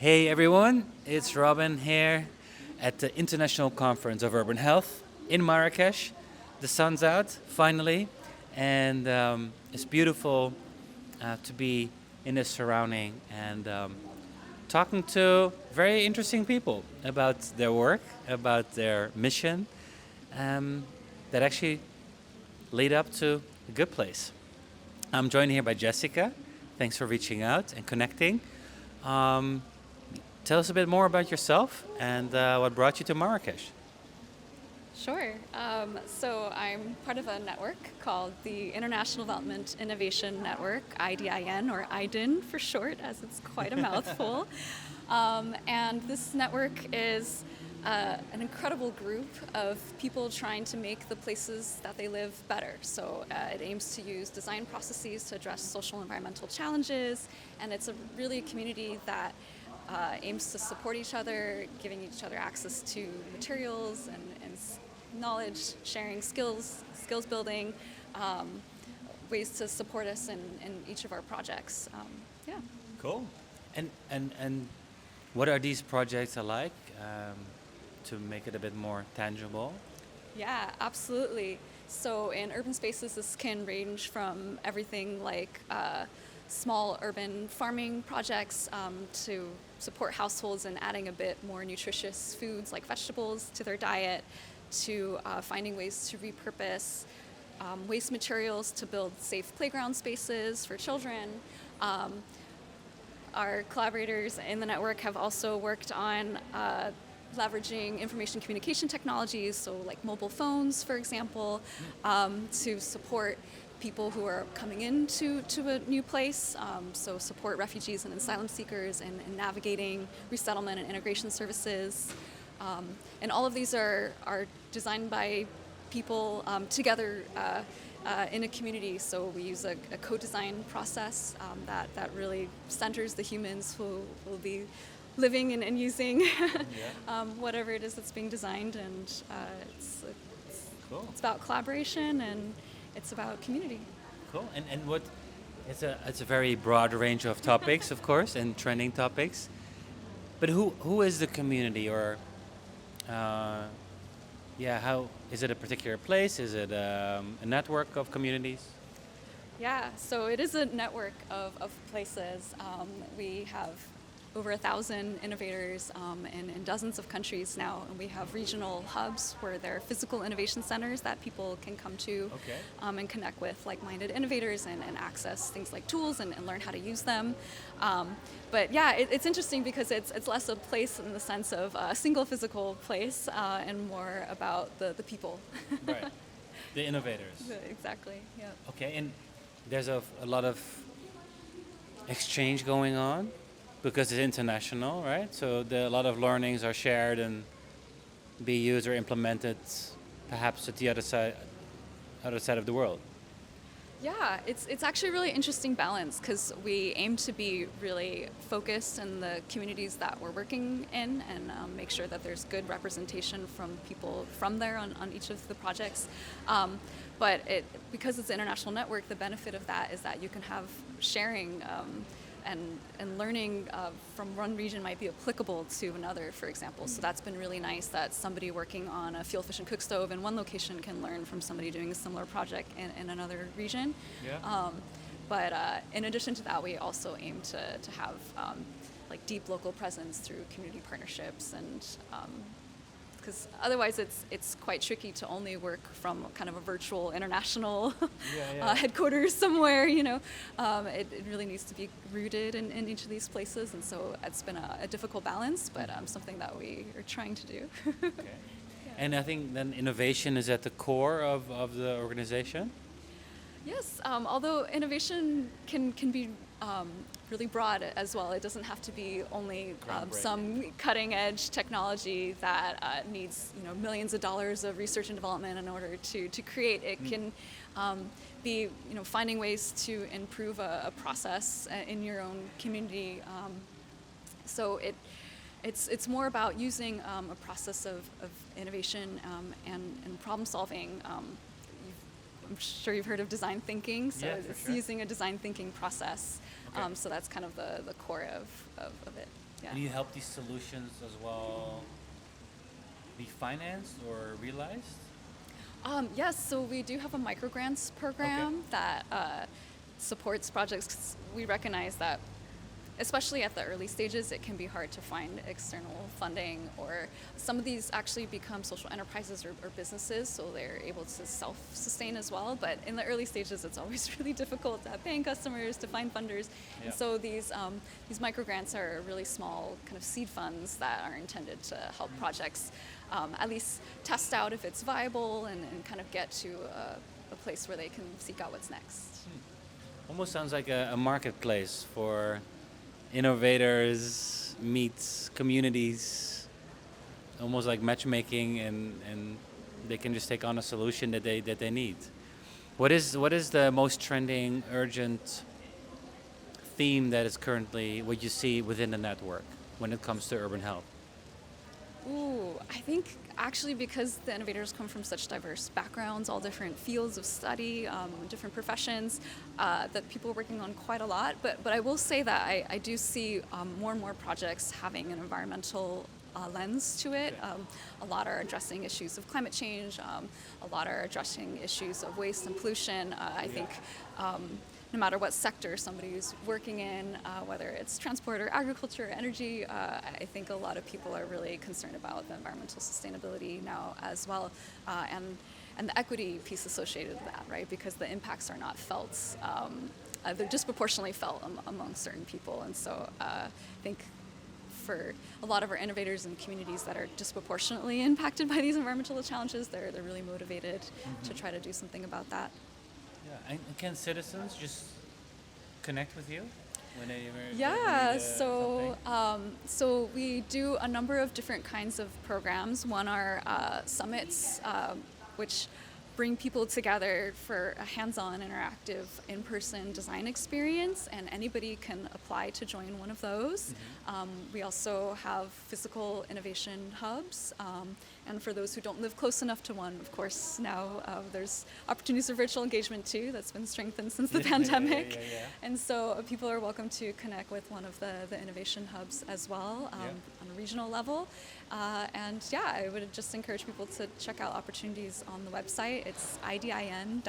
Hey everyone, it's Robin here at the International Conference of Urban Health in Marrakech. The sun's out finally, and it's beautiful to be in this surrounding and talking to very interesting people about their work, about their mission that actually lead up to a good place. I'm joined here by Jessica. Thanks for reaching out and connecting. Um, Tell us a bit more about yourself and what brought you to Marrakech. Sure. So I'm part of a network called the International Development Innovation Network, IDIN, or IDIN for short, as it's quite a mouthful. And this network is an incredible group of people trying to make the places that they live better. So it aims to use design processes to address social and environmental challenges, and it's a really community that aims to support each other, giving each other access to materials and knowledge sharing, skills building, ways to support us in each of our projects. Yeah. Cool. And what are these projects like to make it a bit more tangible? Yeah, absolutely. So in urban spaces, this can range from everything like small urban farming projects to support households in adding a bit more nutritious foods like vegetables to their diet, to finding ways to repurpose waste materials to build safe playground spaces for children. Our collaborators in the network have also worked on leveraging information communication technologies, so like mobile phones, for example, to support people who are coming into a new place, so support refugees and asylum seekers in navigating resettlement and integration services. And all of these are designed by people together in a community, so we use a co-design process that really centers the humans who will be living and using whatever it is that's being designed, and Cool. it's about collaboration and it's about community. Cool. And what? It's a very broad range of topics, of course, and trending topics. But who is the community, or how is it a particular place? Is it a network of communities? Yeah, so it is a network of places. We have over 1,000 innovators in dozens of countries now, and we have regional hubs where there are physical innovation centers that people can come to and connect with like-minded innovators and access things like tools and learn how to use them. But yeah, it's interesting because it's less a place in the sense of a single physical place and more about the people. Right. The innovators. Exactly, yeah. Okay, and there's a lot of exchange going on because it's international, right? So a lot of learnings are shared and be used or implemented perhaps at the other side of the world. Yeah, it's actually a really interesting balance because we aim to be really focused in the communities that we're working in and make sure that there's good representation from people from there on each of the projects. But because it's an international network, the benefit of that is that you can have sharing and learning from one region might be applicable to another, for example. So that's been really nice that somebody working on a fuel-efficient cook stove in one location can learn from somebody doing a similar project in another region. Yeah. But in addition to that, we also aim to have like deep local presence through community partnerships, and because otherwise it's quite tricky to only work from kind of a virtual international headquarters somewhere, it really needs to be rooted in each of these places, and so it's been a difficult balance, but something that we are trying to do. Okay. And I think then innovation is at the core of the organization? Yes, although innovation can be really broad as well. It doesn't have to be only some cutting-edge technology that needs millions of dollars of research and development in order to create. It can be finding ways to improve a process in your own community. So it's more about using a process of innovation and problem solving. I'm sure you've heard of design thinking, so it's using a design thinking process. So that's kind of the core of it. Yeah. And you help these solutions as well be financed or realized? Yes, so we do have a microgrants program that supports projects. We recognize that, especially at the early stages, it can be hard to find external funding, or some of these actually become social enterprises or businesses, so they're able to self-sustain as well. But in the early stages, it's always really difficult to have paying customers, to find funders. Yeah. And so these microgrants are really small kind of seed funds that are intended to help projects at least test out if it's viable and kind of get to a place where they can seek out what's next. Almost sounds like a marketplace for innovators meets communities, almost like matchmaking, and they can just take on a solution that they need. What is the most trending, urgent theme that is currently what you see within the network when it comes to urban health? Ooh, I think actually because the innovators come from such diverse backgrounds, all different fields of study, different professions, that people are working on quite a lot. But I will say that I do see more and more projects having an environmental lens to it. A lot are addressing issues of climate change. A lot are addressing issues of waste and pollution. I think no matter what sector somebody's working in, whether it's transport or agriculture or energy, I think a lot of people are really concerned about the environmental sustainability now as well, and the equity piece associated with that, right? Because the impacts are not felt, they're disproportionately felt among certain people. And so I think for a lot of our innovators and communities that are disproportionately impacted by these environmental challenges, they're really motivated to try to do something about that. Yeah, and can citizens just connect with you whenever Yeah, they need so we do a number of different kinds of programs. One are summits, which bring people together for a hands-on, interactive, in-person design experience, and anybody can apply to join one of those. We also have physical innovation hubs, and for those who don't live close enough to one, of course, now there's opportunities for virtual engagement too. That's been strengthened since the pandemic. And so people are welcome to connect with one of the innovation hubs as well on a regional level. And yeah, I would just encourage people to check out opportunities on the website. It's idin.org.org.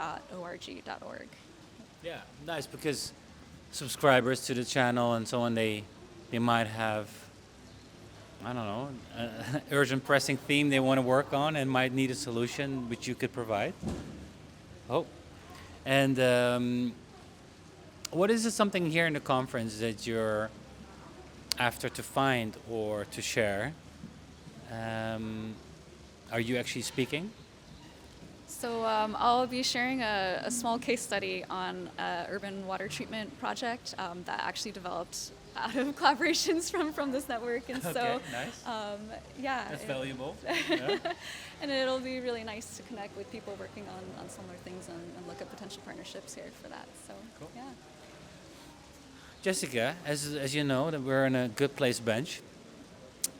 Yeah, nice, because subscribers to the channel and so on, they might have, I don't know, an urgent pressing theme they want to work on and might need a solution which you could provide. Oh, and what is it something here in the conference that you're after to find or to share? Are you actually speaking? So I'll be sharing a small case study on an urban water treatment project that actually developed out of collaborations from this network. And so, nice. Yeah. That's valuable. Yeah. And it'll be really nice to connect with people working on similar things and look at potential partnerships here for that. So, Cool. Yeah. Jessica, as you know, that we're in a good place bench.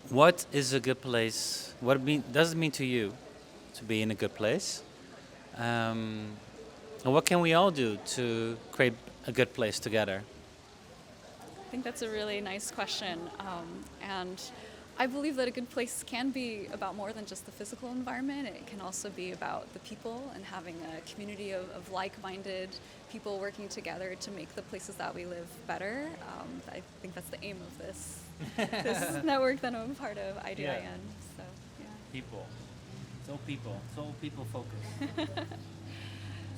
What is a good place? What does it mean to you to be in a good place? And what can we all do to create a good place together? I think that's a really nice question. And I believe that a good place can be about more than just the physical environment. It can also be about the people and having a community of like-minded people working together to make the places that we live better. I think that's the aim of this network that I'm a part of, IDIN. Yeah. So, yeah. People. It's all people. It's all people focused.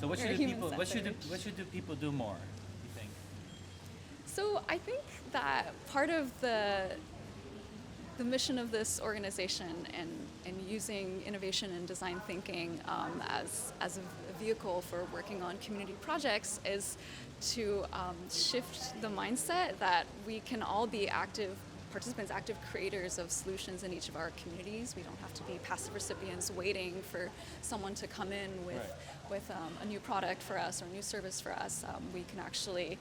So what Very should people? human-centered. What should people do more? You think? So I think that part of the mission of this organization and using innovation and design thinking as a vehicle for working on community projects is to shift the mindset that we can all be active participants, active creators of solutions in each of our communities. We don't have to be passive recipients waiting for someone to come in with a new product for us or a new service for us. We can actually,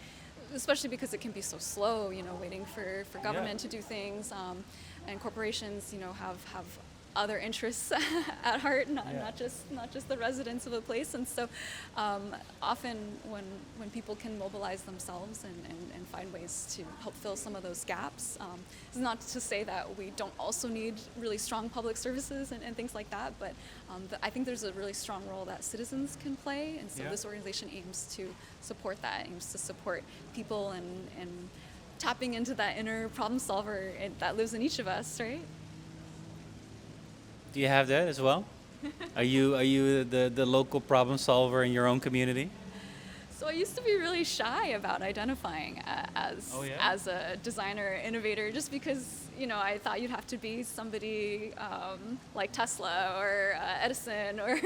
especially because it can be so slow, waiting for government to do things, and corporations, have other interests at heart, not just the residents of a place. And so often when people can mobilize themselves and find ways to help fill some of those gaps, it's not to say that we don't also need really strong public services and things like that, but I think there's a really strong role that citizens can play, and so this organization aims to support that, aims to support people and tapping into that inner problem solver that lives in each of us, right? Do you have that as well? Are you the local problem solver in your own community? So I used to be really shy about identifying as a designer innovator, just because I thought you'd have to be somebody like Tesla or Edison or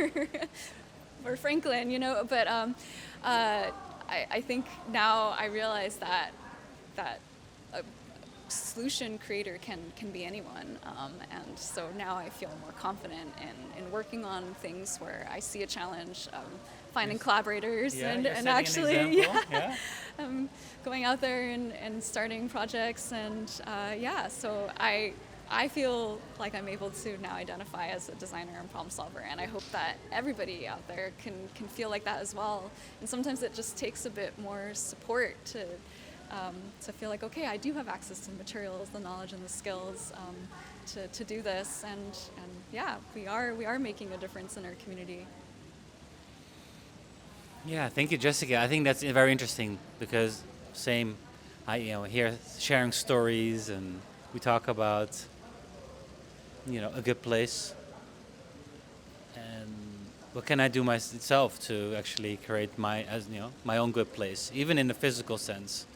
or Franklin, But I think now I realize that a solution creator can be anyone, and so now I feel more confident in working on things where I see a challenge, finding collaborators and actually going out there and starting projects, and so I feel like I'm able to now identify as a designer and problem solver, and I hope that everybody out there can feel like that as well. And sometimes it just takes a bit more support to feel like, okay, I do have access to the materials, the knowledge, and the skills to do this, and we are making a difference in our community. Yeah, thank you, Jessica. I think that's very interesting because I hear sharing stories, and we talk about a good place, and what can I do myself to actually create my own good place, even in the physical sense.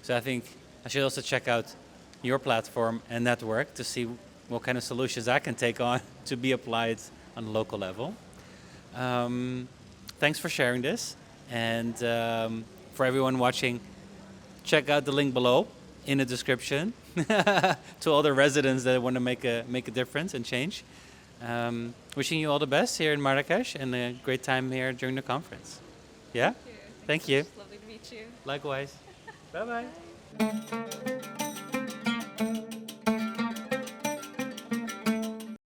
So I think I should also check out your platform and network to see what kind of solutions I can take on to be applied on a local level. Thanks for sharing this, and for everyone watching, check out the link below in the description to all the residents that want to make a difference and change. Wishing you all the best here in Marrakech and a great time here during the conference. Yeah? Thank you. Lovely to meet you. Likewise. Bye-bye.